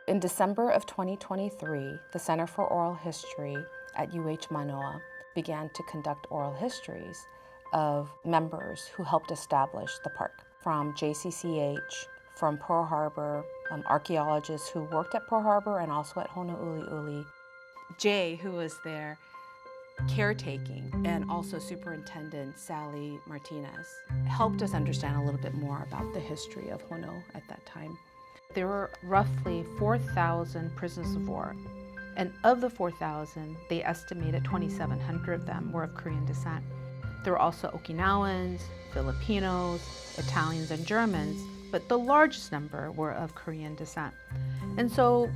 In December of 2023, the Center for Oral History at UH Manoa began to conduct oral histories of members who helped establish the park. From JCCH, from Pearl Harbor, archaeologists who worked at Pearl Harbor and also at Honouliuli. Jay, who was there caretaking, and also Superintendent Sally Martinez, helped us understand a little bit more about the history of Hono at that time. There were roughly 4,000 prisoners of war, and of the 4,000, they estimated 2,700 of them were of Korean descent. There were also Okinawans, Filipinos, Italians, and Germans, but the largest number were of Korean descent. And so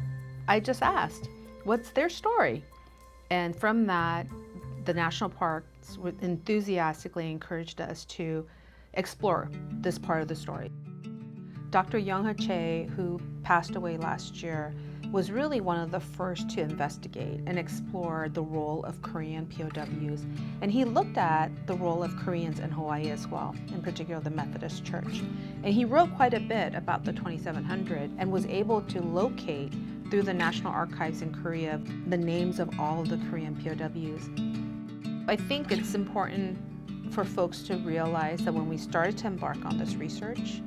I just asked, what's their story? And from that, the national parks enthusiastically encouraged us to explore this part of the story. Dr. Young-ha Che, who passed away last year, was really one of the first to investigate and explore the role of Korean POWs. And he looked at the role of Koreans in Hawaii as well, in particular the Methodist Church. And he wrote quite a bit about the 2,700 and was able to locate through the National Archives in Korea the names of all of the Korean POWs. I think it's important for folks to realize that when we started to embark on this research,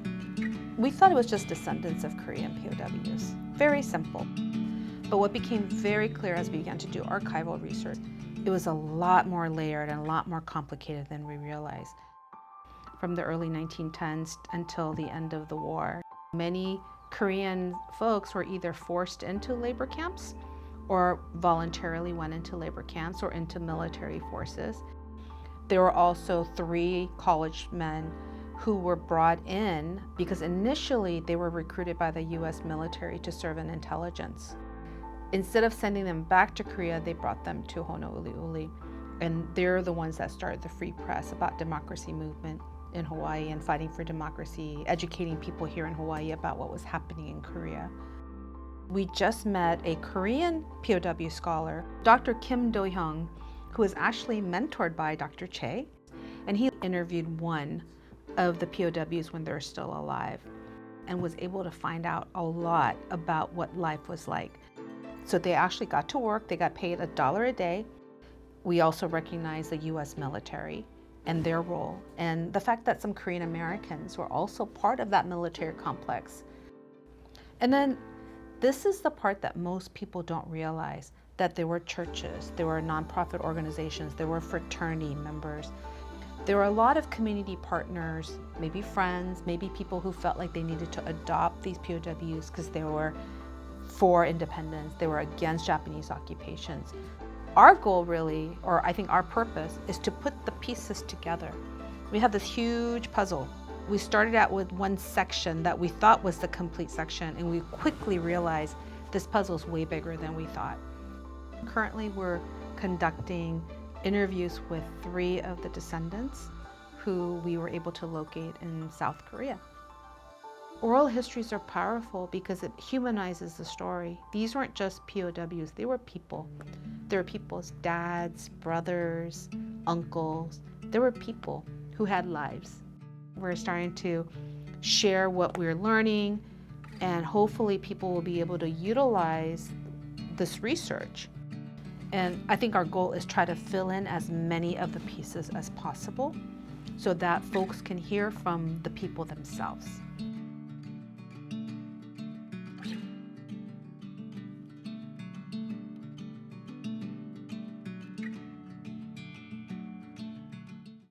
we thought it was just descendants of Korean POWs. Very simple. But what became very clear as we began to do archival research, it was a lot more layered and a lot more complicated than we realized. From the early 1910s until the end of the war, many Korean folks were either forced into labor camps or voluntarily went into labor camps or into military forces. There were also 3 college men who were brought in because initially they were recruited by the US military to serve in intelligence. Instead of sending them back to Korea, they brought them to Honouliuli. And they're the ones that started the Free Press about democracy movement in Hawaii and fighting for democracy, educating people here in Hawaii about what was happening in Korea. We just met a Korean POW scholar, Dr. Kim Do-hyung, who was actually mentored by Dr. Che, and he interviewed one of the POWs when they're still alive and was able to find out a lot about what life was like. So they actually got to work, they got paid $1 a day. We also recognize the US military and their role, and the fact that some Korean Americans were also part of that military complex. And then this is the part that most people don't realize, that there were churches, there were nonprofit organizations, there were fraternity members. There were a lot of community partners, maybe friends, maybe people who felt like they needed to adopt these POWs because they were for independence, they were against Japanese occupations. Our goal really, or I think our purpose, is to put the pieces together. We have this huge puzzle. We started out with one section that we thought was the complete section, and we quickly realized this puzzle is way bigger than we thought. Currently, we're conducting interviews with 3 of the descendants who we were able to locate in South Korea. Oral histories are powerful because it humanizes the story. These weren't just POWs, they were people. There were people's dads, brothers, uncles. There were people who had lives. We're starting to share what we're learning, and hopefully people will be able to utilize this research. And I think our goal is try to fill in as many of the pieces as possible so that folks can hear from the people themselves.